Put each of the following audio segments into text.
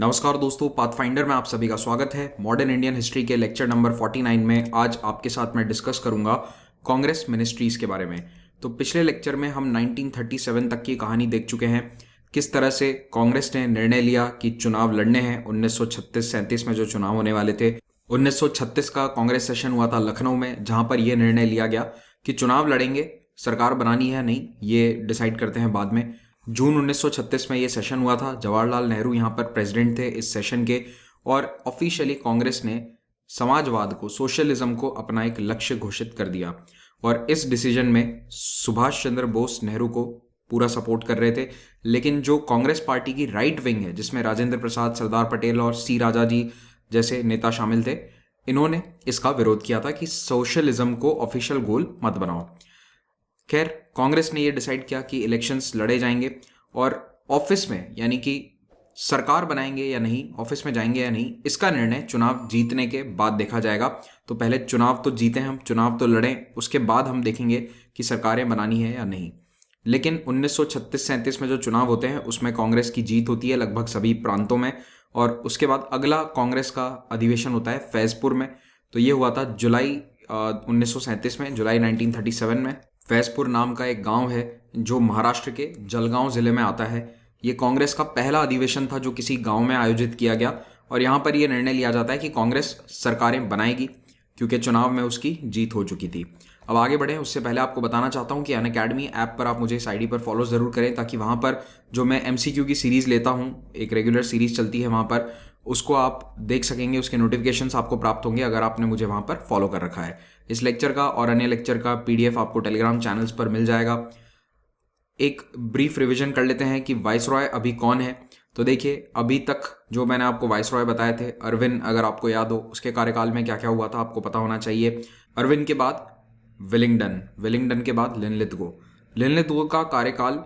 नमस्कार दोस्तों, पाथफाइंडर में आप सभी का स्वागत है। मॉडर्न इंडियन हिस्ट्री के लेक्चर नंबर 49 में आज आपके साथ मैं डिस्कस करूंगा कांग्रेस मिनिस्ट्रीज के बारे में। तो पिछले लेक्चर में हम 1937 तक की कहानी देख चुके हैं, किस तरह से कांग्रेस ने निर्णय लिया कि चुनाव लड़ने हैं। 1936-37 में जो चुनाव होने वाले थे, 1936 का कांग्रेस सेशन हुआ था लखनऊ में, जहां पर यह निर्णय लिया गया कि चुनाव लड़ेंगे, सरकार बनानी है नहीं ये डिसाइड करते हैं बाद में। जून 1936 में ये सेशन हुआ था। जवाहरलाल नेहरू यहाँ पर प्रेसिडेंट थे इस सेशन के, और ऑफिशियली कांग्रेस ने समाजवाद को, सोशलिज्म को अपना एक लक्ष्य घोषित कर दिया। और इस डिसीजन में सुभाष चंद्र बोस नेहरू को पूरा सपोर्ट कर रहे थे, लेकिन जो कांग्रेस पार्टी की राइट विंग है, जिसमें राजेंद्र प्रसाद, सरदार पटेल और सी राजा जी जैसे नेता शामिल थे, इन्होंने इसका विरोध किया था कि सोशलिज्म को ऑफिशियल गोल मत बनाओ। खैर, कांग्रेस ने यह डिसाइड किया कि इलेक्शंस लड़े जाएंगे और ऑफिस में, यानी कि सरकार बनाएंगे या नहीं, ऑफिस में जाएंगे या नहीं, इसका निर्णय चुनाव जीतने के बाद देखा जाएगा। तो पहले चुनाव तो जीते हम, चुनाव तो लड़ें, उसके बाद हम देखेंगे कि सरकारें बनानी है या नहीं। लेकिन 1936-37 में जो चुनाव होते हैं उसमें कांग्रेस की जीत होती है लगभग सभी प्रांतों में। और उसके बाद अगला कांग्रेस का अधिवेशन होता है फैजपुर में। तो ये हुआ था जुलाई 1937 में, जुलाई 1937 में। फैजपुर नाम का एक गांव है जो महाराष्ट्र के जलगांव जिले में आता है। ये कांग्रेस का पहला अधिवेशन था जो किसी गांव में आयोजित किया गया, और यहाँ पर यह निर्णय लिया जाता है कि कांग्रेस सरकारें बनाएगी, क्योंकि चुनाव में उसकी जीत हो चुकी थी। अब आगे बढ़े उससे पहले आपको बताना चाहता हूँ कि अनअकैडमी ऐप पर आप मुझे इस आईडी पर फॉलो ज़रूर करें, ताकि वहाँ पर जो मैं MCQ की सीरीज़ लेता हूँ, एक रेगुलर सीरीज़ चलती है वहाँ पर, उसको आप देख सकेंगे, उसके नोटिफिकेशंस आपको प्राप्त होंगे अगर आपने मुझे वहाँ पर फॉलो कर रखा है। इस लेक्चर का और अन्य लेक्चर का PDF आपको टेलीग्राम चैनल्स पर मिल जाएगा। एक ब्रीफ रिवीजन कर लेते हैं कि वाइसरॉय अभी कौन है। तो देखिए, अभी तक जो मैंने आपको वाइसरॉय बताए थे, अरविंद, अगर आपको याद हो उसके कार्यकाल में क्या क्या हुआ था आपको पता होना चाहिए। अरविंद के बाद विलिंगडन, विलिंगडन के बाद लिनलिथगो। लिनलिथगो का कार्यकाल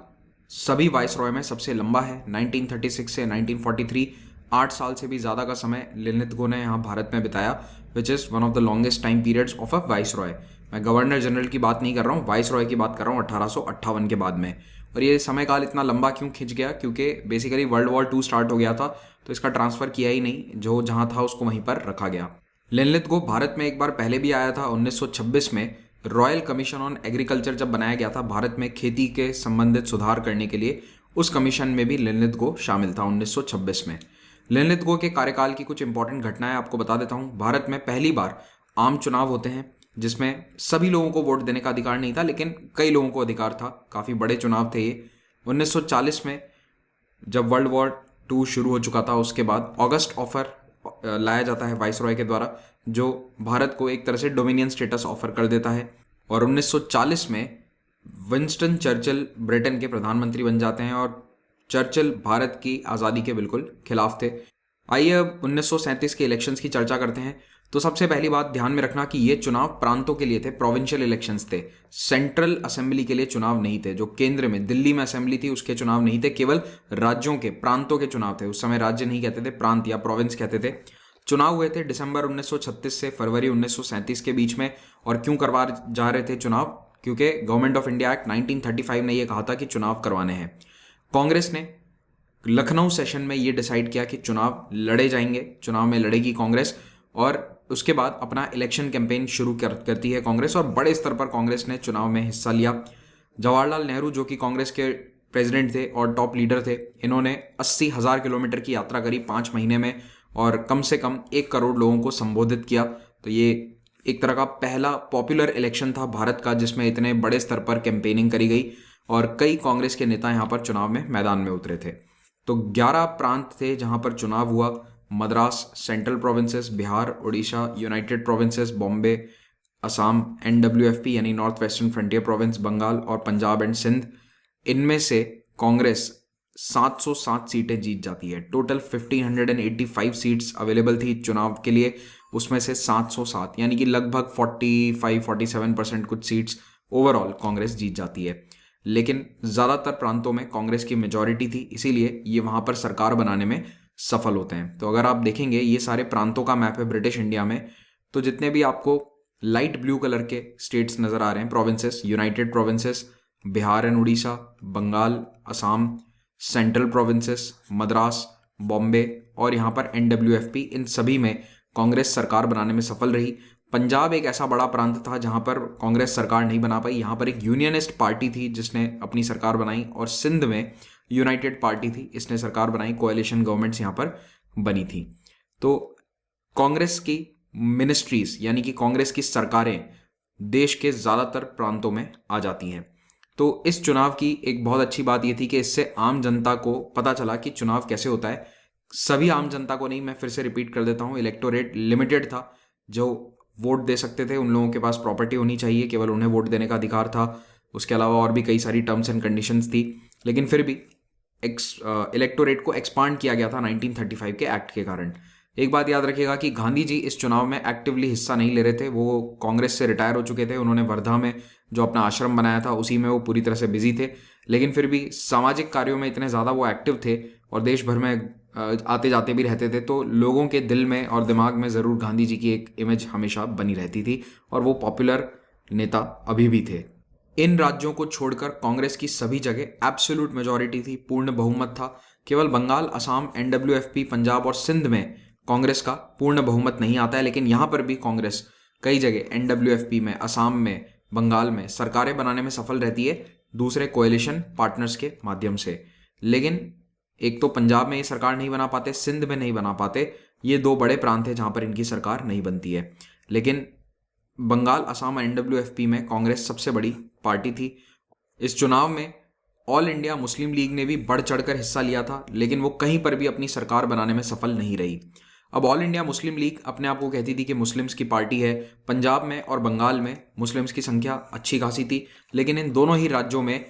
सभी वाइसरॉय में सबसे लंबा है, 1936 से 1943। 8 साल से भी ज़्यादा का समय लिनलिथगो ने यहाँ भारत में बिताया, which is one of the longest time periods of a viceroy. मैं गवर्नर जनरल की बात नहीं कर रहा हूँ, वाइसरॉय की बात कर रहा हूँ 1858 के बाद में। और ये समय काल इतना लंबा क्यों खिंच गया? क्योंकि बेसिकली वर्ल्ड वॉर 2 स्टार्ट हो गया था, तो इसका ट्रांसफ़र किया ही नहीं, जो जहाँ था उसको वहीं पर रखा गया। लिनलिथगो भारत में एक बार पहले भी आया था, 1926 में रॉयल कमीशन ऑन एग्रीकल्चर जब बनाया गया था भारत में खेती के संबंधित सुधार करने के लिए, उस कमीशन में भी लिनलिथगो शामिल था 1926 में। लिनलिथगो के कार्यकाल की कुछ इंपॉर्टेंट घटनाएं आपको बता देता हूं। भारत में पहली बार आम चुनाव होते हैं, जिसमें सभी लोगों को वोट देने का अधिकार नहीं था, लेकिन कई लोगों को अधिकार था। काफ़ी बड़े चुनाव थे ये। 1940 में जब वर्ल्ड वॉर 2 शुरू हो चुका था, उसके बाद ऑगस्ट ऑफर लाया जाता है वाइसरॉय के द्वारा, जो भारत को एक तरह से डोमिनियन स्टेटस ऑफर कर देता है। और 1940 में विंस्टन चर्चिल ब्रिटेन के प्रधानमंत्री बन जाते हैं, और चर्चिल भारत की आज़ादी के बिल्कुल खिलाफ थे। आइए अब 1937 के इलेक्शंस की चर्चा करते हैं। तो सबसे पहली बात ध्यान में रखना कि ये चुनाव प्रांतों के लिए थे, प्रोविंशियल इलेक्शंस थे, सेंट्रल असेंबली के लिए चुनाव नहीं थे। जो केंद्र में दिल्ली में असेंबली थी उसके चुनाव नहीं थे, केवल राज्यों के, प्रांतों के चुनाव थे। उस समय राज्य नहीं कहते थे, प्रांत या प्रोविंस कहते थे। चुनाव हुए थे दिसंबर 1936 से फरवरी 1937 के बीच में। और क्यों करवा जा रहे थे चुनाव? क्योंकि गवर्नमेंट ऑफ इंडिया एक्ट 1935 ने यह कहा था कि चुनाव करवाने हैं। कांग्रेस ने लखनऊ सेशन में ये डिसाइड किया कि चुनाव लड़े जाएंगे, चुनाव में लड़ेगी कांग्रेस। और उसके बाद अपना इलेक्शन कैंपेन शुरू करती है कांग्रेस, और बड़े स्तर पर कांग्रेस ने चुनाव में हिस्सा लिया। जवाहरलाल नेहरू, जो कि कांग्रेस के प्रेसिडेंट थे और टॉप लीडर थे, इन्होंने 80,000 किलोमीटर की यात्रा करी 5 महीने में, और कम से कम 1 करोड़ लोगों को संबोधित किया। तो ये एक तरह का पहला पॉपुलर इलेक्शन था भारत का, जिसमें इतने बड़े स्तर पर कैंपेनिंग करी गई, और कई कांग्रेस के नेता यहाँ पर चुनाव में मैदान में उतरे थे। तो 11 प्रांत थे जहाँ पर चुनाव हुआ। Madras, central provinces, Bihar, Orissa, united provinces, Bombay, Assam, NWFP यानी north western frontier province, Bengal और पंजाब एंड सिंध। इनमें से कांग्रेस 707 सीटें जीत जाती है। टोटल 1585 सीट्स अवेलेबल थी चुनाव के लिए, उसमें से 707 यानी कि लगभग 45-47% कुछ सीट्स ओवरऑल कांग्रेस जीत जाती है। लेकिन ज़्यादातर प्रांतों में कांग्रेस की मेजॉरिटी थी, इसीलिए ये वहाँ पर सरकार बनाने में सफल होते हैं। तो अगर आप देखेंगे, ये सारे प्रांतों का मैप है ब्रिटिश इंडिया में। तो जितने भी आपको लाइट ब्लू कलर के स्टेट्स नज़र आ रहे हैं, provinces, united provinces, Bihar and Orissa, Bengal, Assam, central provinces, Madras, Bombay और यहाँ पर NWFP, इन सभी में कांग्रेस सरकार बनाने में सफल रही। पंजाब एक ऐसा बड़ा प्रांत था जहाँ पर कांग्रेस सरकार नहीं बना पाई, यहाँ पर एक यूनियनिस्ट पार्टी थी जिसने अपनी सरकार बनाई, और सिंध में यूनाइटेड पार्टी थी, इसने सरकार बनाई, कोएलिशन गवर्नमेंट्स यहाँ पर बनी थी। तो कांग्रेस की मिनिस्ट्रीज यानी कि कांग्रेस की सरकारें देश के ज़्यादातर प्रांतों में आ जाती हैं। तो इस चुनाव की एक बहुत अच्छी बात यह थी कि इससे आम जनता को पता चला कि चुनाव कैसे होता है। सभी आम जनता को नहीं, मैं फिर से रिपीट कर देता हूँ, इलेक्टोरेट लिमिटेड था, जो वोट दे सकते थे उन लोगों के पास प्रॉपर्टी होनी चाहिए, केवल उन्हें वोट देने का अधिकार था। उसके अलावा और भी कई सारी टर्म्स एंड कंडीशंस थी, लेकिन फिर भी इलेक्टोरेट को एक्सपांड किया गया था 1935 के एक्ट के कारण। एक बात याद रखिएगा कि गांधी जी इस चुनाव में एक्टिवली हिस्सा नहीं ले रहे थे, वो कांग्रेस से रिटायर हो चुके थे। उन्होंने वर्धा में जो अपना आश्रम बनाया था उसी में वो पूरी तरह से बिजी थे, लेकिन फिर भी सामाजिक कार्यों में इतने ज़्यादा वो एक्टिव थे और देश भर में आते जाते भी रहते थे, तो लोगों के दिल में और दिमाग में ज़रूर गांधी जी की एक इमेज हमेशा बनी रहती थी और वो पॉपुलर नेता अभी भी थे। इन राज्यों को छोड़कर कांग्रेस की सभी जगह एब्सोल्यूट मेजॉरिटी थी, पूर्ण बहुमत था। केवल बंगाल, असम, NWFP, पंजाब और सिंध में कांग्रेस का पूर्ण बहुमत नहीं आता है, लेकिन यहाँ पर भी कांग्रेस कई जगह NWFP में, असम में, बंगाल में सरकारें बनाने में सफल रहती है दूसरे कोएलिशन पार्टनर्स के माध्यम से। लेकिन एक तो पंजाब में ये सरकार नहीं बना पाते, सिंध में नहीं बना पाते, ये दो बड़े प्रांत हैं जहाँ पर इनकी सरकार नहीं बनती है। लेकिन बंगाल, असम और NWFP में कांग्रेस सबसे बड़ी पार्टी थी। इस चुनाव में ऑल इंडिया मुस्लिम लीग ने भी बढ़ चढ़कर हिस्सा लिया था, लेकिन वो कहीं पर भी अपनी सरकार बनाने में सफल नहीं रही। अब ऑल इंडिया मुस्लिम लीग अपने आप को कहती थी कि मुस्लिम्स की पार्टी है। पंजाब में और बंगाल में मुस्लिम्स की संख्या अच्छी खासी थी, लेकिन इन दोनों ही राज्यों में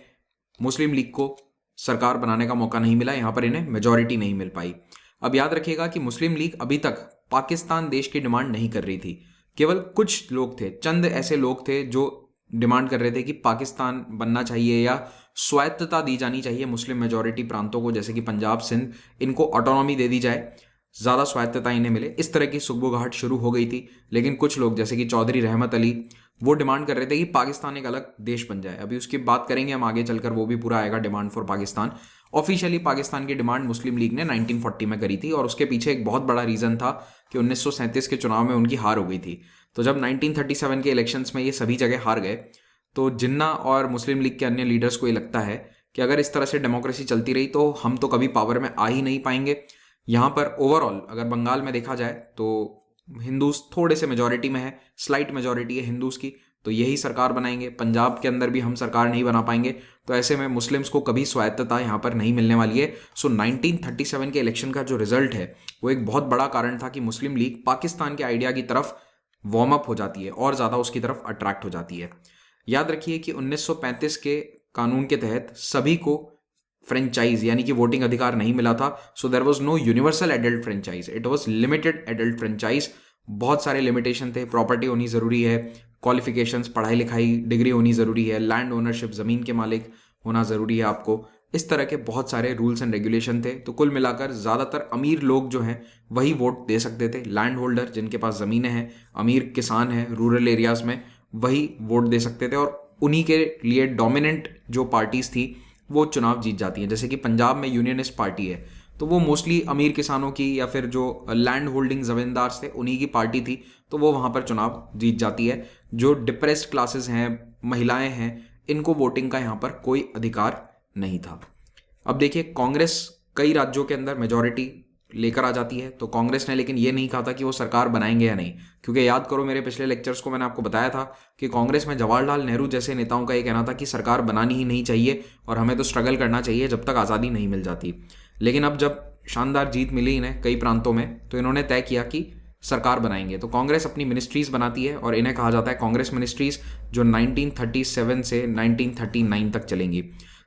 मुस्लिम लीग को सरकार बनाने का मौका नहीं मिला, यहाँ पर इन्हें मेजॉरिटी नहीं मिल पाई। अब याद रखिएगा कि मुस्लिम लीग अभी तक पाकिस्तान देश की डिमांड नहीं कर रही थी। केवल कुछ लोग थे, चंद ऐसे लोग थे जो डिमांड कर रहे थे कि पाकिस्तान बनना चाहिए या स्वायत्तता दी जानी चाहिए मुस्लिम मेजॉरिटी प्रांतों को, जैसे कि पंजाब, सिंध, इनको ऑटोनॉमी दे दी जाए, ज़्यादा स्वायत्तता इन्हें मिले। इस तरह की सुगबुगाहट शुरू हो गई थी। लेकिन कुछ लोग जैसे कि चौधरी रहमत अली, वो डिमांड कर रहे थे कि पाकिस्तान एक अलग देश बन जाए। अभी उसकी बात करेंगे हम आगे चलकर, वो भी पूरा आएगा demand for Pakistan. Officially Pakistan की डिमांड मुस्लिम लीग ने 1940 में करी थी, और उसके पीछे एक बहुत बड़ा रीज़न था कि 1937 के चुनाव में उनकी हार हो गई थी। तो जब 1937 के इलेक्शंस में ये सभी जगह हार गए, तो जिन्ना और मुस्लिम लीग के अन्य लीडर्स को ये लगता है कि अगर इस तरह से डेमोक्रेसी चलती रही तो हम तो कभी पावर में आ ही नहीं पाएंगे। यहाँ पर ओवरऑल अगर बंगाल में देखा जाए तो हिंदूज थोड़े से मेजॉरिटी में है, स्लाइट मेजॉरिटी है हिंदूज की, तो यही सरकार बनाएंगे। पंजाब के अंदर भी हम सरकार नहीं बना पाएंगे, तो ऐसे में मुस्लिम्स को कभी स्वायत्तता यहाँ पर नहीं मिलने वाली है। सो 1937 के इलेक्शन का जो रिजल्ट है वो एक बहुत बड़ा कारण था कि मुस्लिम लीग पाकिस्तान के आइडिया की तरफ वार्म अप हो जाती है और ज़्यादा उसकी तरफ अट्रैक्ट हो जाती है। याद रखिए कि 1935 के कानून के तहत सभी को फ्रेंचाइज यानी कि वोटिंग अधिकार नहीं मिला था। So there was no universal adult franchise, it was limited adult franchise. बहुत सारे लिमिटेशन थे, प्रॉपर्टी होनी ज़रूरी है, क्वालिफिकेशंस, पढ़ाई लिखाई, डिग्री होनी ज़रूरी है, लैंड ओनरशिप, ज़मीन के मालिक होना ज़रूरी है आपको। इस तरह के बहुत सारे रूल्स एंड रेगुलेशन थे। तो कुल मिलाकर ज़्यादातर अमीर लोग जो हैं वही वोट दे सकते थे। लैंड होल्डर जिनके पास ज़मीनें हैं, अमीर किसान हैं रूरल एरियाज़ में, वही वोट दे सकते थे, और उन्हीं के लिए डोमिनेंट जो पार्टीज़ थी वो चुनाव जीत जाती हैं। जैसे कि पंजाब में यूनियनिस्ट पार्टी है, तो वो मोस्टली अमीर किसानों की या फिर जो लैंड होल्डिंग ज़मींदार थे उन्हीं की पार्टी थी, तो वो वहाँ पर चुनाव जीत जाती है। जो डिप्रेस्ड क्लासेस हैं, महिलाएं हैं, इनको वोटिंग का यहाँ पर कोई अधिकार नहीं था। अब देखिए, कांग्रेस कई राज्यों के अंदर मेजॉरिटी लेकर आ जाती है, तो कांग्रेस ने लेकिन ये नहीं कहा था कि वो सरकार बनाएंगे या नहीं, क्योंकि याद करो मेरे पिछले लेक्चर्स को, मैंने आपको बताया था कि कांग्रेस में जवाहरलाल नेहरू जैसे नेताओं का ये कहना था कि सरकार बनानी ही नहीं चाहिए और हमें तो स्ट्रगल करना चाहिए जब तक आज़ादी नहीं मिल जाती। लेकिन अब जब शानदार जीत मिली इन्हें कई प्रांतों में, तो इन्होंने तय किया कि सरकार बनाएंगे। तो कांग्रेस अपनी मिनिस्ट्रीज़ बनाती है और इन्हें कहा जाता है कांग्रेस मिनिस्ट्रीज़, जो 1937 से 1939 तक चलेंगी।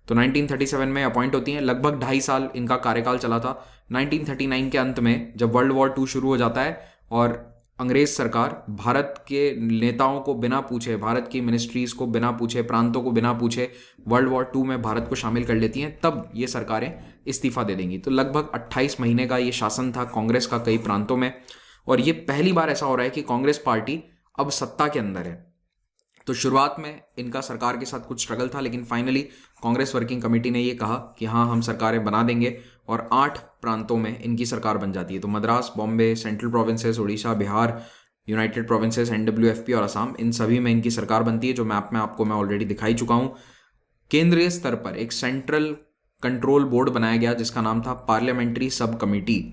तो 1937 में अपॉइंट होती हैं, लगभग 2.5 साल इनका कार्यकाल चला था। 1939 के अंत में जब वर्ल्ड वॉर 2 शुरू हो जाता है और अंग्रेज सरकार भारत के नेताओं को बिना पूछे, भारत की मिनिस्ट्रीज़ को बिना पूछे, प्रांतों को बिना पूछे वर्ल्ड वॉर 2 में भारत को शामिल कर लेती हैं, तब ये सरकारें इस्तीफा दे देंगी। तो लगभग 28 महीने का ये शासन था कांग्रेस का कई प्रांतों में, और ये पहली बार ऐसा हो रहा है कि कांग्रेस पार्टी अब सत्ता के अंदर है। तो शुरुआत में इनका सरकार के साथ कुछ स्ट्रगल था, लेकिन फाइनली कांग्रेस वर्किंग कमेटी ने ये कहा कि हाँ, हम सरकारें बना देंगे, और 8 प्रांतों में इनकी सरकार बन जाती है। तो Madras, Bombay, central provinces, Orissa, Bihar, United provinces, NWFP और असम, इन सभी में इनकी सरकार बनती है, जो मैप में आपको मैं ऑलरेडी दिखाई चुका हूँ। केंद्रीय स्तर पर एक सेंट्रल कंट्रोल बोर्ड बनाया गया जिसका नाम था पार्लियामेंट्री सब कमेटी।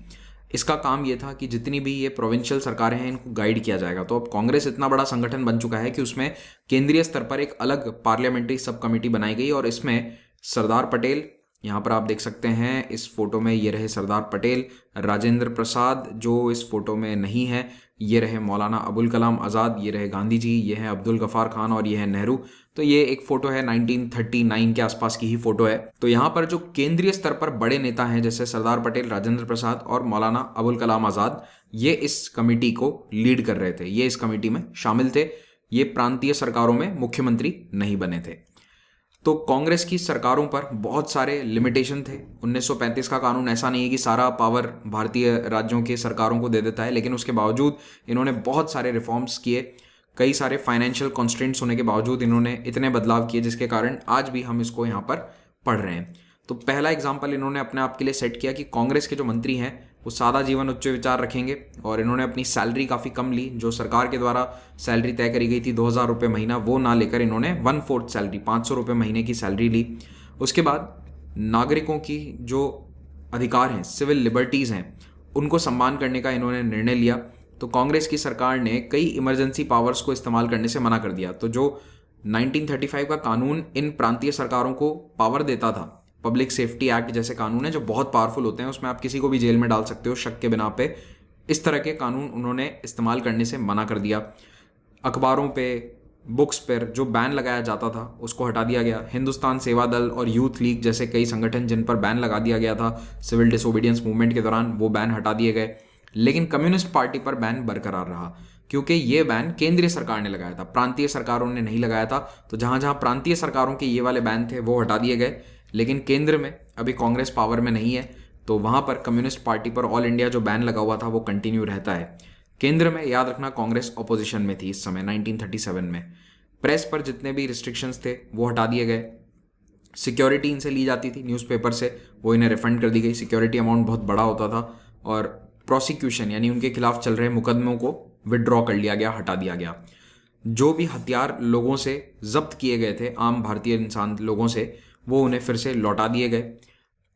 इसका काम ये था कि जितनी भी ये प्रोविंशियल सरकारें हैं इनको गाइड किया जाएगा। तो अब कांग्रेस इतना बड़ा संगठन बन चुका है कि उसमें केंद्रीय स्तर पर एक अलग पार्लियामेंट्री सब कमेटी बनाई गई, और इसमें सरदार पटेल, यहाँ पर आप देख सकते हैं इस फोटो में ये रहे सरदार पटेल, राजेंद्र प्रसाद जो इस फोटो में नहीं है, ये रहे मौलाना अबुल कलाम आज़ाद, ये रहे गांधी जी, ये है अब्दुल गफार खान और ये है नेहरू। तो ये एक फोटो है 1939 के आसपास की ही फोटो है। तो यहाँ पर जो केंद्रीय स्तर पर बड़े नेता हैं जैसे सरदार पटेल, राजेंद्र प्रसाद और मौलाना अबुल कलाम आज़ाद, ये इस कमेटी को लीड कर रहे थे, ये इस कमेटी में शामिल थे। ये प्रांतीय सरकारों में मुख्यमंत्री नहीं बने थे। तो कांग्रेस की सरकारों पर बहुत सारे लिमिटेशन थे। 1935 का कानून ऐसा नहीं है कि सारा पावर भारतीय राज्यों के सरकारों को दे देता है, लेकिन उसके बावजूद इन्होंने बहुत सारे रिफॉर्म्स किए। कई सारे फाइनेंशियल कॉन्स्ट्रेंट्स होने के बावजूद इन्होंने इतने बदलाव किए जिसके कारण आज भी हम इसको यहाँ पर पढ़ रहे हैं। तो पहला एग्जाम्पल इन्होंने अपने आप के लिए सेट किया कि कांग्रेस के जो मंत्री हैं वो सादा जीवन उच्च विचार रखेंगे, और इन्होंने अपनी सैलरी काफ़ी कम ली। जो सरकार के द्वारा सैलरी तय करी गई थी 2,000 रुपये महीना, वो ना लेकर इन्होंने 1/4 सैलरी 500 रुपये महीने की सैलरी ली। उसके बाद नागरिकों की जो अधिकार हैं, सिविल लिबर्टीज़ हैं, उनको सम्मान करने का इन्होंने निर्णय लिया। तो कांग्रेस की सरकार ने कई इमरजेंसी पावर्स को इस्तेमाल करने से मना कर दिया। तो जो 1935 का कानून इन प्रांतीय सरकारों को पावर देता था, पब्लिक सेफ्टी एक्ट जैसे कानून है जो बहुत पावरफुल होते हैं, उसमें आप किसी को भी जेल में डाल सकते हो शक के बिना पे, इस तरह के कानून उन्होंने इस्तेमाल करने से मना कर दिया। अखबारों पे, बुक्स पर जो बैन लगाया जाता था उसको हटा दिया गया। हिंदुस्तान सेवा दल और यूथ लीग जैसे कई संगठन जिन पर बैन लगा दिया गया था सिविल डिसोबीडियंस मूवमेंट के दौरान, वो बैन हटा दिए गए। लेकिन कम्युनिस्ट पार्टी पर बैन बरकरार रहा, क्योंकि ये बैन केंद्रीय सरकार ने लगाया था, प्रांतीय सरकारों ने नहीं लगाया था। तो जहां जहां प्रांतीय सरकारों के ये वाले बैन थे वो हटा दिए गए, लेकिन केंद्र में अभी कांग्रेस पावर में नहीं है, तो वहां पर कम्युनिस्ट पार्टी पर ऑल इंडिया जो बैन लगा हुआ था वो कंटिन्यू रहता है। केंद्र में याद रखना कांग्रेस ऑपोजिशन में थी इस समय 1937 में। प्रेस पर जितने भी रिस्ट्रिक्शंस थे वो हटा दिए गए। सिक्योरिटी इनसे ली जाती थी न्यूज़पेपर से, वो इन्हें रिफंड कर दी गई। सिक्योरिटी अमाउंट बहुत बड़ा होता था, और प्रोसिक्यूशन यानी उनके खिलाफ चल रहे मुकदमों को विड्रॉ कर लिया गया, हटा दिया गया। जो भी हथियार लोगों से जब्त किए गए थे, आम भारतीय इंसान लोगों से, वो उन्हें फिर से लौटा दिए गए।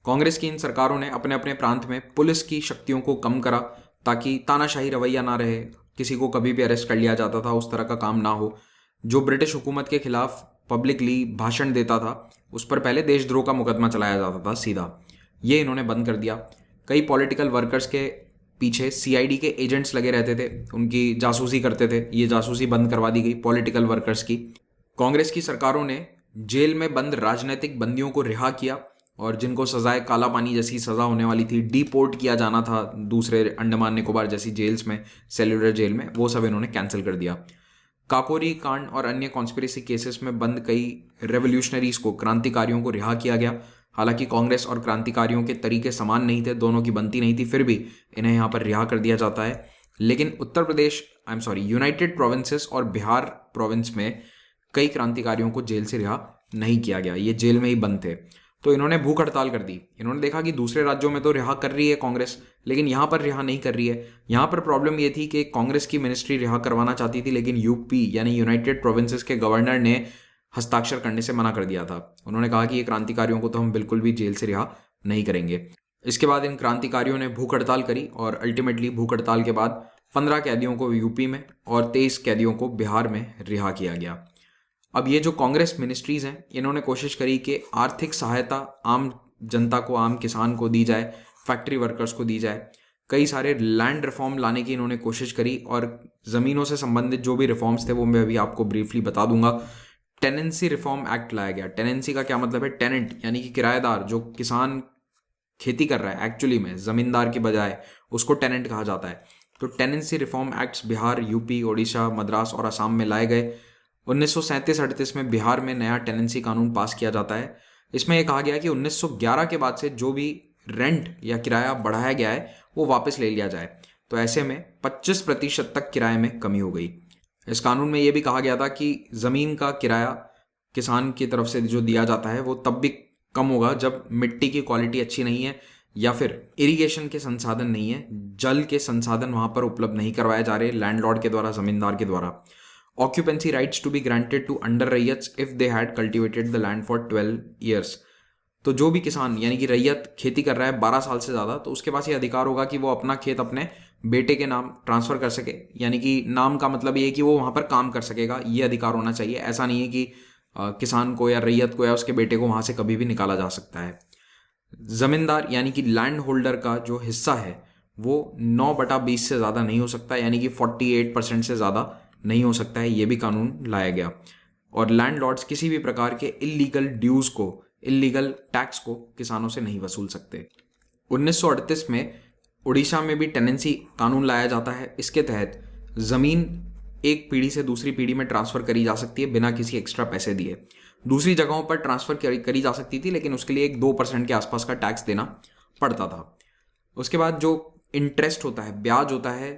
कांग्रेस की इन सरकारों ने अपने अपने प्रांत में पुलिस की शक्तियों को कम करा ताकि तानाशाही रवैया ना रहे, किसी को कभी भी अरेस्ट कर लिया जाता था, उस तरह का काम ना हो। जो ब्रिटिश हुकूमत के खिलाफ पब्लिकली भाषण देता था उस पर पहले देशद्रोह का मुकदमा चलाया जाता था सीधा, ये इन्होंने बंद कर दिया। कई पॉलिटिकल वर्कर्स के पीछे CID के एजेंट्स लगे रहते थे, उनकी जासूसी करते थे, ये जासूसी बंद करवा दी गई पॉलिटिकल वर्कर्स की। कांग्रेस की सरकारों ने जेल में बंद राजनीतिक बंदियों को रिहा किया, और जिनको सजाए काला पानी जैसी सजा होने वाली थी, डिपोर्ट किया जाना था दूसरे अंडमान निकोबार जैसी जेल्स में, सेल्युलर जेल में, वो सब इन्होंने कैंसिल कर दिया। काकोरी कांड और अन्य कॉन्स्पिरेसी केसेस में बंद कई रेवोल्यूशनरीज को, क्रांतिकारियों को रिहा किया गया। हालांकि कांग्रेस और क्रांतिकारियों के तरीके समान नहीं थे, दोनों की बनती नहीं थी, फिर भी इन्हें यहाँ पर रिहा कर दिया जाता है। लेकिन उत्तर प्रदेश, यूनाइटेड प्रोविंसेस और बिहार प्रोविंस में कई क्रांतिकारियों को जेल से रिहा नहीं किया गया, ये जेल में ही बंद थे। तो इन्होंने भूख हड़ताल कर दी। इन्होंने देखा कि दूसरे राज्यों में तो रिहा कर रही है कांग्रेस, लेकिन यहाँ पर रिहा नहीं कर रही है। यहाँ पर प्रॉब्लम ये थी कि कांग्रेस की मिनिस्ट्री रिहा करवाना चाहती थी, लेकिन यूपी यानी यूनाइटेड प्रोविंसेस के गवर्नर ने हस्ताक्षर करने से मना कर दिया था। उन्होंने कहा कि ये क्रांतिकारियों को तो हम बिल्कुल भी जेल से रिहा नहीं करेंगे। इसके बाद इन क्रांतिकारियों ने भूख हड़ताल करी, और अल्टीमेटली भूख हड़ताल के बाद 15 कैदियों को यूपी में और 23 कैदियों को बिहार में रिहा किया गया। अब ये जो कांग्रेस मिनिस्ट्रीज हैं, इन्होंने कोशिश करी कि आर्थिक सहायता आम जनता को, आम किसान को दी जाए, फैक्ट्री वर्कर्स को दी जाए। कई सारे लैंड रिफॉर्म लाने की इन्होंने कोशिश करी, और ज़मीनों से संबंधित जो भी रिफॉर्म्स थे वो मैं अभी आपको ब्रीफली बता दूंगा। टेनेंसी रिफॉर्म एक्ट लाया गया। टेनेंसी का क्या मतलब है? टेनेंट यानी कि किराएदार, जो किसान खेती कर रहा है एक्चुअली में जमींदार की बजाय, उसको टेनेंट कहा जाता है। तो tenancy reform acts Bihar, UP, Odisha, Madras और असम में लाए गए। 1937-38 में बिहार में नया टेनेंसी कानून पास किया जाता है। इसमें यह कहा गया कि 1911 के बाद से जो भी रेंट या किराया बढ़ाया गया है वो वापस ले लिया जाए। तो ऐसे में 25% तक किराए में कमी हो गई। इस कानून में ये भी कहा गया था कि ज़मीन का किराया किसान की तरफ से जो दिया जाता है वो तब भी कम होगा जब मिट्टी की क्वालिटी अच्छी नहीं है या फिर इरिगेशन के संसाधन नहीं है, जल के संसाधन वहाँ पर उपलब्ध नहीं करवाए जा रहे लैंडलॉर्ड के द्वारा, ज़मींदार के द्वारा। Occupancy rights to be granted to under raiyats if they had cultivated the land for 12 years. तो जो भी किसान यानी कि रैयत खेती कर रहा है 12 साल से ज़्यादा, तो उसके पास ये अधिकार होगा कि वो अपना खेत अपने बेटे के नाम ट्रांसफ़र कर सके। यानी कि नाम का मतलब ये है कि वो वहाँ पर काम कर सकेगा, ये अधिकार होना चाहिए। ऐसा नहीं है कि किसान को या रैयत को या उसके बेटे को वहाँ से कभी भी निकाला जा सकता है। ज़मींदार यानी कि लैंड होल्डर का जो हिस्सा है वो 9/20 से ज़्यादा नहीं हो सकता, यानी कि 48% से ज़्यादा नहीं हो सकता है। ये भी कानून लाया गया। और लैंडलॉर्ड्स किसी भी प्रकार के इलीगल ड्यूज़ को, इलीगल टैक्स को किसानों से नहीं वसूल सकते। 1938 में उड़ीसा में भी टेनेंसी कानून लाया जाता है। इसके तहत ज़मीन एक पीढ़ी से दूसरी पीढ़ी में ट्रांसफ़र करी जा सकती है बिना किसी एक्स्ट्रा पैसे दिए। दूसरी जगहों पर ट्रांसफ़र करी जा सकती थी, लेकिन उसके लिए एक 2% के आसपास का टैक्स देना पड़ता था। उसके बाद जो इंटरेस्ट होता है, ब्याज होता है,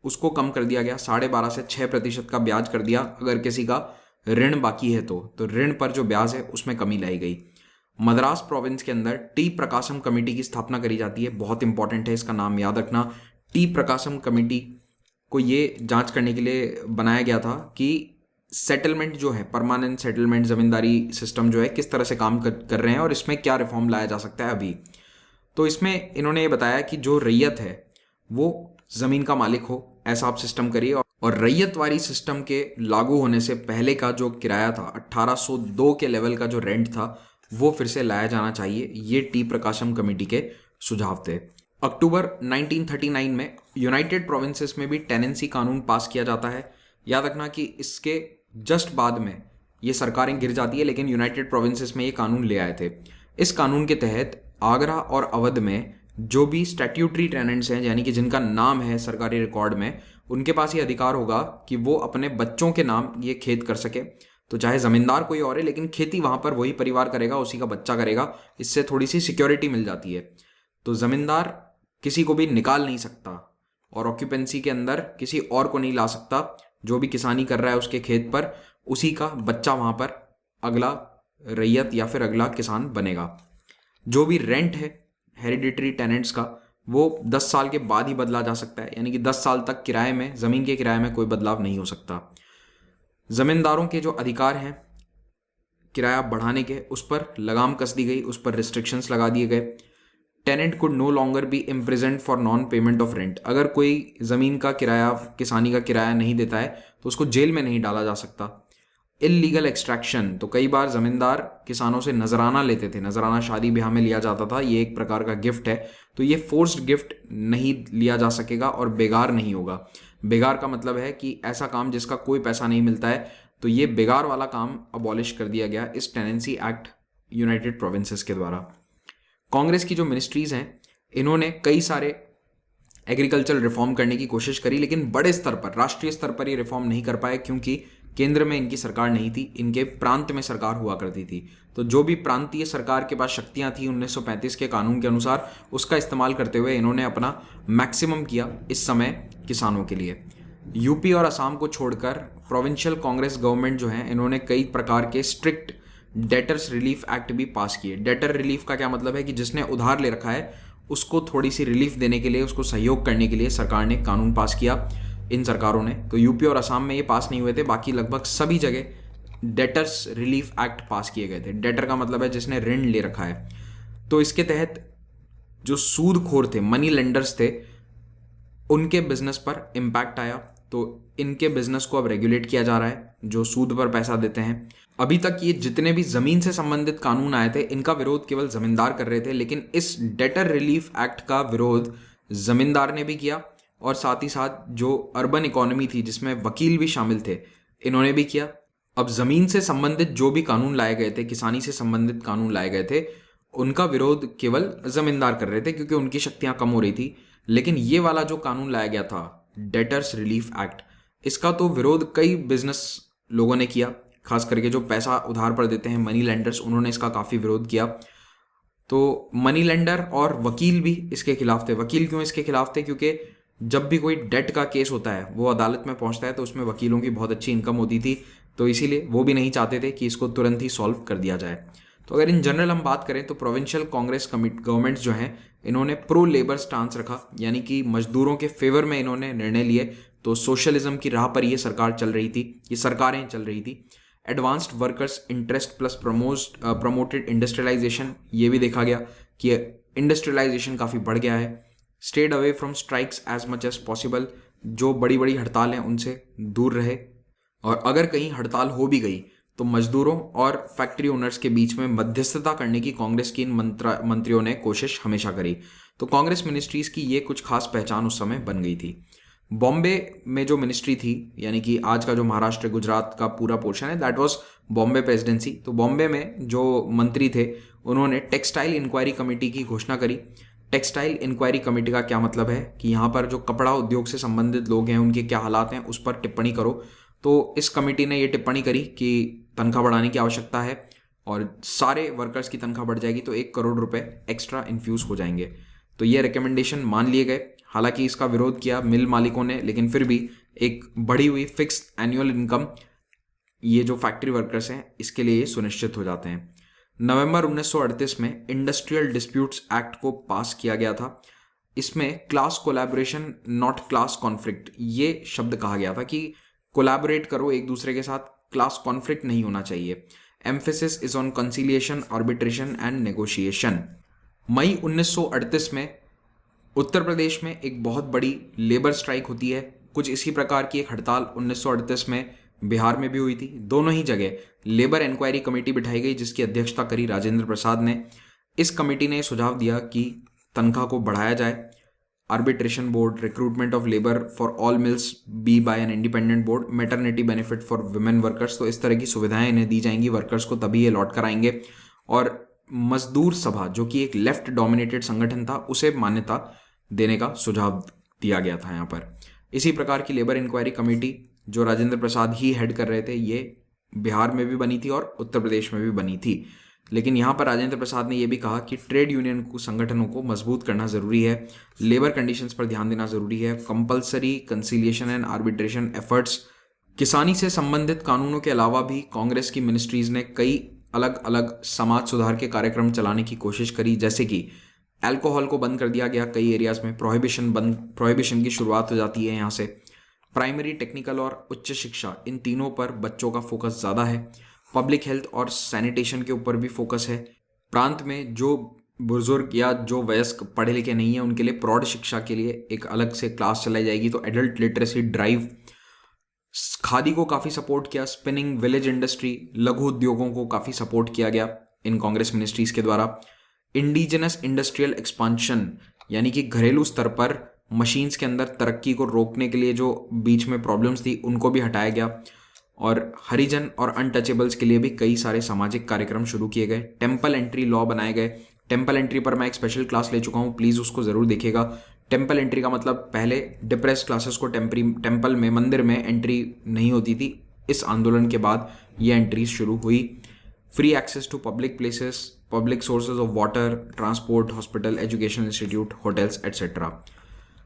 उसको कम कर दिया गया। 12.5 से 6% का ब्याज कर दिया अगर किसी का ऋण बाकी है तो ऋण पर जो ब्याज है उसमें कमी लाई गई। मद्रास प्रोविंस के अंदर टी प्रकाशम कमेटी की स्थापना करी जाती है। बहुत इंपॉर्टेंट है, इसका नाम याद रखना। टी प्रकाशम कमेटी को ये जांच करने के लिए बनाया गया था कि सेटलमेंट जो है, परमानेंट सेटलमेंट ज़मींदारी सिस्टम जो है किस तरह से काम कर रहे हैं और इसमें क्या रिफॉर्म लाया जा सकता है अभी। तो इसमें इन्होंने ये बताया कि जो रैयत है वो ज़मीन का मालिक हो, ऐसा आप सिस्टम करिए। और रैयतवारी सिस्टम के लागू होने से पहले का जो किराया था, 1802 के लेवल का जो रेंट था, वो फिर से लाया जाना चाहिए। ये टी प्रकाशम कमेटी के सुझाव थे। अक्टूबर 1939 में यूनाइटेड प्रोविंसेस में भी टेनेंसी कानून पास किया जाता है। याद रखना कि इसके जस्ट बाद में ये सरकारें गिर जाती है, लेकिन यूनाइटेड प्रोविंसेस में ये कानून ले आए थे। इस कानून के तहत आगरा और अवध में जो भी स्टैट्यूटरी टेनेंट्स हैं, यानी कि जिनका नाम है सरकारी रिकॉर्ड में, उनके पास ये अधिकार होगा कि वो अपने बच्चों के नाम ये खेत कर सके। तो चाहे ज़मींदार कोई और है, लेकिन खेती वहाँ पर वही परिवार करेगा, उसी का बच्चा करेगा। इससे थोड़ी सी सिक्योरिटी मिल जाती है। तो ज़मींदार किसी को भी निकाल नहीं सकता और ऑक्यूपेंसी के अंदर किसी और को नहीं ला सकता। जो भी किसानी कर रहा है उसके खेत पर, उसी का बच्चा वहाँ पर अगला रैयत या फिर अगला किसान बनेगा। जो भी रेंट है हेरिडिटरी टेनेंट्स का, वो 10 साल के बाद ही बदला जा सकता है, यानी कि 10 साल तक किराए में, ज़मीन के किराए में कोई बदलाव नहीं हो सकता। ज़मींदारों के जो अधिकार हैं किराया बढ़ाने के, उस पर लगाम कस दी गई, उस पर रिस्ट्रिक्शंस लगा दिए गए। Tenant could no longer be imprisoned for non payment of rent. अगर कोई ज़मीन का किराया, किसानी का किराया नहीं देता है तो उसको जेल में नहीं डाला जा सकता। इलीगल एक्सट्रैक्शन, तो कई बार ज़मींदार किसानों से नजराना लेते थे। नजराना शादी ब्याह में लिया जाता था, ये एक प्रकार का गिफ्ट है। तो ये फोर्स्ड गिफ्ट नहीं लिया जा सकेगा और बेगार नहीं होगा। बेगार का मतलब है कि ऐसा काम जिसका कोई पैसा नहीं मिलता है, तो ये बेगार वाला काम अबॉलिश कर दिया गया इस टेनेंसी एक्ट यूनाइटेड प्रोविंसेस के द्वारा। कांग्रेस की जो मिनिस्ट्रीज़ हैं, इन्होंने कई सारे एग्रीकल्चर रिफॉर्म करने की कोशिश करी, लेकिन बड़े स्तर पर, राष्ट्रीय स्तर पर ये रिफॉर्म नहीं कर पाए, क्योंकि केंद्र में इनकी सरकार नहीं थी, इनके प्रांत में सरकार हुआ करती थी। तो जो भी प्रांतीय सरकार के पास शक्तियां थी 1935 के कानून के अनुसार, उसका इस्तेमाल करते हुए इन्होंने अपना मैक्सिमम किया इस समय किसानों के लिए। यूपी और असम को छोड़कर प्रोविंशियल कांग्रेस गवर्नमेंट जो है, इन्होंने कई प्रकार के स्ट्रिक्ट डेटर्स रिलीफ एक्ट भी पास किए। डेटर रिलीफ का क्या मतलब है कि जिसने उधार ले रखा है उसको थोड़ी सी रिलीफ देने के लिए, उसको सहयोग करने के लिए सरकार ने कानून पास किया, इन सरकारों ने। तो यूपी और असम में ये पास नहीं हुए थे, बाकी लगभग सभी जगह डेटर्स रिलीफ एक्ट पास किए गए थे। डेटर का मतलब है जिसने ऋण ले रखा है। तो इसके तहत जो सूदखोर थे, मनी लेंडर्स थे, उनके बिजनेस पर इम्पैक्ट आया। तो इनके बिजनेस को अब रेगुलेट किया जा रहा है, जो सूद पर पैसा देते हैं। अभी तक ये जितने भी ज़मीन से संबंधित कानून आए थे, इनका विरोध केवल ज़मींदार कर रहे थे, लेकिन इस डेटर रिलीफ एक्ट का विरोध ज़मींदार ने भी किया और साथ ही साथ जो अर्बन इकोनॉमी थी जिसमें वकील भी शामिल थे, इन्होंने भी किया। अब ज़मीन से संबंधित जो भी कानून लाए गए थे, किसानी से संबंधित कानून लाए गए थे, उनका विरोध केवल ज़मींदार कर रहे थे क्योंकि उनकी शक्तियाँ कम हो रही थी। लेकिन ये वाला जो कानून लाया गया था, डेटर्स रिलीफ एक्ट, इसका तो विरोध कई बिजनेस लोगों ने किया, खास करके जो पैसा उधार पर देते हैं, मनी लेंडर्स, उन्होंने इसका काफ़ी विरोध किया। तो मनी लेंडर और वकील भी इसके खिलाफ थे। वकील क्यों इसके खिलाफ थे? क्योंकि जब भी कोई डेट का केस होता है, वो अदालत में पहुंचता है, तो उसमें वकीलों की बहुत अच्छी इनकम होती थी, तो इसीलिए वो भी नहीं चाहते थे कि इसको तुरंत ही सॉल्व कर दिया जाए। तो अगर इन जनरल हम बात करें तो प्रोविंशियल कांग्रेस गवर्नमेंट्स जो हैं, इन्होंने प्रो लेबर स्टांस रखा, यानी कि मजदूरों के फेवर में इन्होंने निर्णय लिए। तो सोशलिज्म की राह पर ये सरकार चल रही थी, ये सरकारें चल रही थी। Advanced workers interest plus promoted industrialisation, ये भी देखा गया कि इंडस्ट्रियलाइजेशन काफ़ी बढ़ गया है। Stayed away from strikes as much as possible, जो बड़ी बड़ी हड़ताल हैं उनसे दूर रहे, और अगर कहीं हड़ताल हो भी गई तो मजदूरों और फैक्ट्री ओनर्स के बीच में मध्यस्थता करने की कांग्रेस की इन मंत्रियों ने कोशिश हमेशा करी। तो कांग्रेस मिनिस्ट्रीज की ये कुछ खास पहचान उस समय बन गई थी। बॉम्बे में जो मिनिस्ट्री थी, यानी कि आज का जो महाराष्ट्र गुजरात का पूरा पोर्शन है, दैट वाज बॉम्बे प्रेसिडेंसी। तो बॉम्बे में जो मंत्री थे, उन्होंने टेक्सटाइल इंक्वायरी कमेटी की घोषणा करी। टेक्सटाइल इंक्वायरी कमेटी का क्या मतलब है कि यहाँ पर जो कपड़ा उद्योग से संबंधित लोग हैं, उनके क्या हालात हैं, उस पर टिप्पणी करो। तो इस कमेटी ने ये टिप्पणी करी कि तनख्वाह बढ़ाने की आवश्यकता है, और सारे वर्कर्स की तनख्वाह बढ़ जाएगी तो 1 करोड़ रुपए एक्स्ट्रा इन्फ्यूज हो जाएंगे। तो ये रिकमेंडेशन मान लिए गए। हालांकि इसका विरोध किया मिल मालिकों ने, लेकिन फिर भी एक बढ़ी हुई फिक्स एनुअल इनकम ये जो फैक्ट्री वर्कर्स हैं, इसके लिए ये सुनिश्चित हो जाते हैं। नवंबर 1938 में इंडस्ट्रियल डिस्प्यूट्स एक्ट को पास किया गया था। इसमें class collaboration not class conflict, ये शब्द कहा गया था कि कोलैबोरेट करो एक दूसरे के साथ, क्लास कॉन्फ्लिक्ट नहीं होना चाहिए। Emphasis is on conciliation, arbitration and negotiation. मई 1938 में उत्तर प्रदेश में एक बहुत बड़ी लेबर स्ट्राइक होती है। कुछ इसी प्रकार की एक हड़ताल 1938 में बिहार में भी हुई थी। दोनों ही जगह लेबर इंक्वायरी कमेटी बिठाई गई, जिसकी अध्यक्षता करी राजेंद्र प्रसाद ने। इस कमेटी ने सुझाव दिया कि तनख्वाह को बढ़ाया जाए, arbitration board, recruitment of labour for all mills be by an independent board, maternity benefit for women workers. तो इस तरह की सुविधाएं इन्हें दी जाएंगी वर्कर्स को, तभी ये लौट कर आएंगे। और मजदूर सभा, जो कि एक लेफ्ट डोमिनेटेड संगठन था, उसे मान्यता देने का सुझाव दिया गया था यहाँ पर। इसी प्रकार की लेबर इंक्वायरी कमेटी जो राजेंद्र प्रसाद ही हेड कर रहे थे, ये बिहार में भी बनी थी और उत्तर प्रदेश में भी बनी थी। लेकिन यहाँ पर राजेंद्र प्रसाद ने यह भी कहा कि ट्रेड यूनियन को, संगठनों को मजबूत करना जरूरी है, लेबर कंडीशंस पर ध्यान देना जरूरी है, compulsory conciliation and arbitration efforts. किसानी से संबंधित कानूनों के अलावा भी कांग्रेस की मिनिस्ट्रीज ने कई अलग अलग समाज सुधार के कार्यक्रम चलाने की कोशिश करी, जैसे कि अल्कोहल को बंद कर दिया गया कई एरियाज में, प्रोहिबिशन की शुरुआत हो जाती है यहाँ से। प्राइमरी, टेक्निकल और उच्च शिक्षा, इन तीनों पर बच्चों का फोकस ज़्यादा है। पब्लिक हेल्थ और सैनिटेशन के ऊपर भी फोकस है। प्रांत में जो बुजुर्ग या जो वयस्क पढ़े लिखे नहीं है, उनके लिए प्रौढ़ शिक्षा के लिए एक अलग से क्लास चलाई जाएगी। तो एडल्ट लिटरेसी ड्राइव। खादी को काफ़ी सपोर्ट किया, स्पिनिंग, विलेज इंडस्ट्री, लघु उद्योगों को काफ़ी सपोर्ट किया गया इन कांग्रेस मिनिस्ट्रीज के द्वारा। इंडिजिनस इंडस्ट्रियल एक्सपांशन, यानी कि घरेलू स्तर पर मशीन्स के अंदर तरक्की को रोकने के लिए जो बीच में प्रॉब्लम्स थी, उनको भी हटाया गया। और हरिजन और अनटचेबल्स के लिए भी कई सारे सामाजिक कार्यक्रम शुरू किए गए। टेम्पल एंट्री लॉ बनाए गए। टेम्पल एंट्री पर मैं एक स्पेशल क्लास ले चुका हूँ, प्लीज़ उसको ज़रूर देखिएगा। टेम्पल एंट्री का मतलब, पहले डिप्रेस क्लासेस को टेम्पल में, मंदिर में एंट्री नहीं होती थी। इस आंदोलन के बाद ये एंट्री शुरू हुई। Free access to public places, public sources of water, transport, hospital, education institute, hotels etcetera.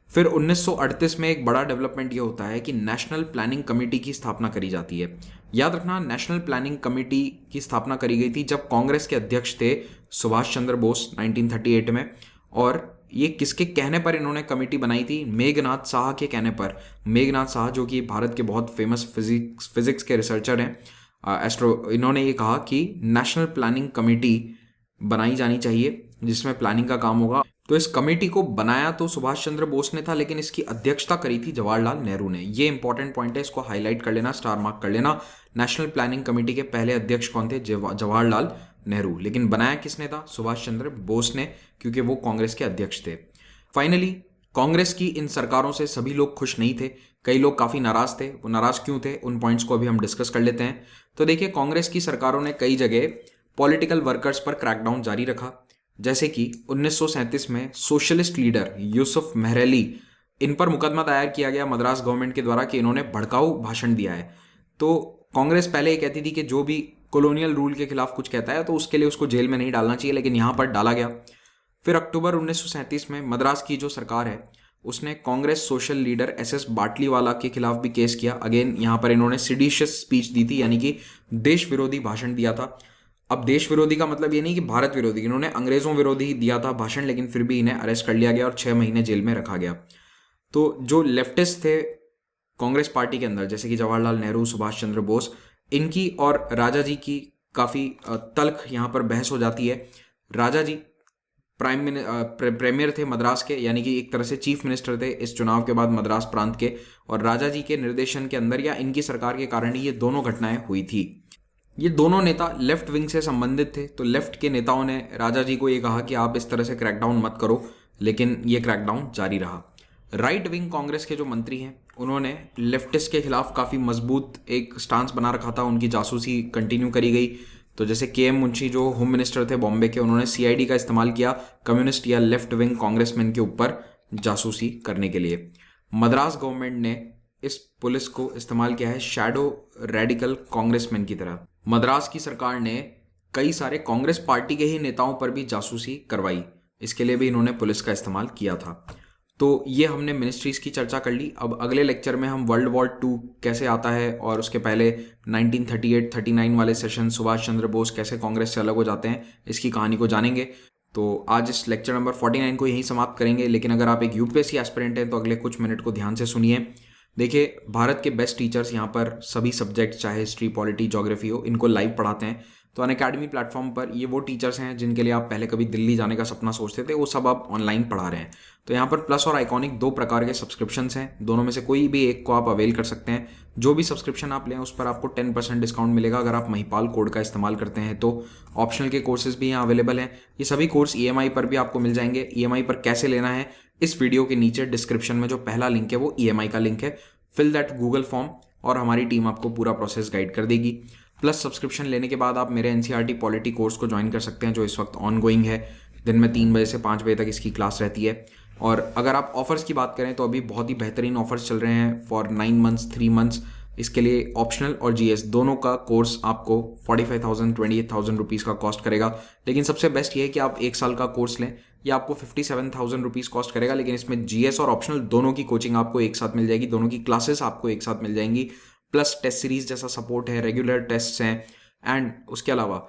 फिर 1938 में एक बड़ा डेवलपमेंट ये होता है कि नेशनल प्लानिंग कमेटी की स्थापना करी जाती है। याद रखना, नेशनल प्लानिंग कमेटी की स्थापना करी गई थी जब कांग्रेस के अध्यक्ष थे सुभाष चंद्र बोस 1938 में। और ये किसके कहने पर इन्होंने कमेटी बनाई थी? मेघनाथ साहा के कहने पर। मेघनाथ साहा जो कि भारत के बहुत फेमस फिजिक्स के रिसर्चर हैं, इन्होंने ये कहा कि नेशनल प्लानिंग कमेटी बनाई जानी चाहिए जिसमें प्लानिंग का काम होगा। तो इस कमेटी को बनाया तो सुभाष चंद्र बोस ने था, लेकिन इसकी अध्यक्षता करी थी जवाहरलाल नेहरू ने। ये इंपॉर्टेंट पॉइंट है, इसको हाईलाइट कर लेना, स्टार मार्क कर लेना। नेशनल प्लानिंग कमेटी के पहले अध्यक्ष कौन थे? जवाहरलाल नेहरू। लेकिन बनाया किसने था? सुभाष चंद्र बोस ने, क्योंकि वो कांग्रेस के अध्यक्ष थे। फाइनली कांग्रेस की इन सरकारों से सभी लोग खुश नहीं थे, कई लोग काफ़ी नाराज थे। वो नाराज क्यों थे, उन पॉइंट्स को अभी हम डिस्कस कर लेते हैं। तो देखिए, कांग्रेस की सरकारों ने कई जगह पॉलिटिकल वर्कर्स पर क्रैकडाउन जारी रखा। जैसे कि 1937 में सोशलिस्ट लीडर यूसुफ मेहरली, इन पर मुकदमा दायर किया गया मद्रास गवर्नमेंट के द्वारा कि इन्होंने भड़काऊ भाषण दिया है। तो कांग्रेस पहले ये कहती थी कि जो भी कॉलोनियल रूल के खिलाफ कुछ कहता है तो उसके लिए उसको जेल में नहीं डालना चाहिए, लेकिन यहाँ पर डाला गया। फिर अक्टूबर 1937 में मद्रास की जो सरकार है उसने Congress social leader SS Batliwala के खिलाफ भी केस किया। अगेन यहाँ पर इन्होंने सिडिशियस स्पीच दी थी, यानी कि देश विरोधी भाषण दिया था। अब देश विरोधी का मतलब ये नहीं कि भारत विरोधी, इन्होंने अंग्रेजों विरोधी दिया था भाषण, लेकिन फिर भी इन्हें अरेस्ट कर लिया गया और 6 महीने जेल में रखा गया। तो जो लेफ्टिस्ट थे कांग्रेस पार्टी के अंदर, जैसे कि जवाहरलाल नेहरू, सुभाष चंद्र बोस, इनकी और राजा जी की काफ़ी तल्ख यहाँ पर बहस हो जाती है। राजा जी प्रेमियर थे मद्रास के, यानी कि एक तरह से चीफ मिनिस्टर थे इस चुनाव के बाद मद्रास प्रांत के, और राजा जी के निर्देशन के अंदर या इनकी सरकार के कारण ही ये दोनों घटनाएं हुई थी। ये दोनों नेता लेफ्ट विंग से संबंधित थे, तो लेफ्ट के नेताओं ने राजा जी को ये कहा कि आप इस तरह से क्रैकडाउन मत करो, लेकिन ये क्रैकडाउन जारी रहा। राइट विंग कांग्रेस के जो मंत्री हैं उन्होंने लेफ्टिस्ट के खिलाफ काफ़ी मजबूत एक स्टांस बना रखा था, उनकी जासूसी कंटिन्यू करी गई। तो जैसे KM मुंशी जो होम मिनिस्टर थे बॉम्बे के, उन्होंने CID का इस्तेमाल किया कम्युनिस्ट या लेफ्ट विंग कांग्रेसमैन के ऊपर जासूसी करने के लिए। मद्रास गवर्नमेंट ने इस पुलिस को इस्तेमाल किया है शैडो रेडिकल कांग्रेसमैन की तरह। मद्रास की सरकार ने कई सारे कांग्रेस पार्टी के ही नेताओं पर भी जासूसी करवाई, इसके लिए भी इन्होंने पुलिस का इस्तेमाल किया था। तो ये हमने मिनिस्ट्रीज़ की चर्चा कर ली। अब अगले लेक्चर में हम वर्ल्ड वॉर 2 कैसे आता है और उसके पहले 1938-39 वाले सेशन सुभाष चंद्र बोस कैसे कांग्रेस से अलग हो जाते हैं, इसकी कहानी को जानेंगे। तो आज इस लेक्चर नंबर 49 को यहीं समाप्त करेंगे। लेकिन अगर आप एक UPSC एस्पिरेंट हैं तो अगले कुछ मिनट को ध्यान से सुनिए। देखिए, भारत के बेस्ट टीचर्स यहाँ पर सभी सब्जेक्ट, चाहे हिस्ट्री, पॉलिटी, ज्योग्राफी हो, इनको लाइव पढ़ाते हैं। तो अनअकैडमी प्लेटफॉर्म पर ये वो टीचर्स हैं जिनके लिए आप पहले कभी दिल्ली जाने का सपना सोचते थे, वो सब आप ऑनलाइन पढ़ा रहे हैं। तो यहाँ पर प्लस और आइकॉनिक 2 प्रकार के सब्सक्रिप्शंस हैं, दोनों में से कोई भी एक को आप अवेल कर सकते हैं। जो भी सब्सक्रिप्शन आप लें उस पर आपको 10% डिस्काउंट मिलेगा अगर आप महिपाल कोड का इस्तेमाल करते हैं। तो ऑप्शनल के कोर्सेज भी यहाँ अवेलेबल हैं। ये सभी कोर्स EMI पर भी आपको मिल जाएंगे। EMI पर कैसे लेना है, इस वीडियो के नीचे डिस्क्रिप्शन में जो पहला लिंक है वो EMI का लिंक है। फिल दैट गूगल फॉर्म और हमारी टीम आपको पूरा प्रोसेस गाइड कर देगी। प्लस सब्सक्रिप्शन लेने के बाद आप मेरे NCERT पॉलिटी कोर्स को ज्वाइन कर सकते हैं, जो इस वक्त ऑन गोइंग है। दिन में 3 बजे से 5 बजे तक इसकी क्लास रहती है। और अगर आप ऑफर्स की बात करें तो अभी बहुत ही बेहतरीन ऑफर्स चल रहे हैं फॉर 9 मंथ्स 3 मंथ्स। इसके लिए ऑप्शनल और GS दोनों का कोर्स आपको 45,000 28,000 रुपीज़ का कॉस्ट करेगा। लेकिन सबसे बेस्ट ये है कि आप 1 साल का कोर्स लें, ये आपको 57,000 रुपीज़ कॉस्ट करेगा। लेकिन इसमें GS और ऑप्शनल दोनों की कोचिंग आपको एक साथ मिल जाएगी, दोनों की क्लासेस आपको एक साथ मिल जाएंगी। प्लस टेस्ट सीरीज जैसा सपोर्ट है, रेगुलर टेस्ट हैं, एंड उसके अलावा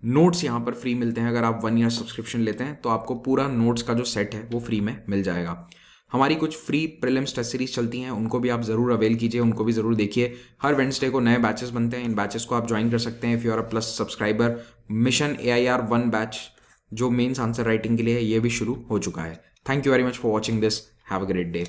नोट्स यहाँ पर फ्री मिलते हैं। अगर आप 1 ईयर सब्सक्रिप्शन लेते हैं तो आपको पूरा नोट्स का जो सेट है वो फ्री में मिल जाएगा। हमारी कुछ फ्री प्रीलिम्स टेस्ट सीरीज चलती हैं, उनको भी आप ज़रूर अवेल कीजिए, उनको भी ज़रूर देखिए। हर वेडनेसडे को नए बैचेस बनते हैं, इन बैचेस को आप ज्वाइन कर सकते हैं if you are a plus subscriber. Mission AIR 1 batch जो मेंस आंसर राइटिंग के लिए है, ये भी शुरू हो चुका है। Thank you very much for watching this. Have a great day.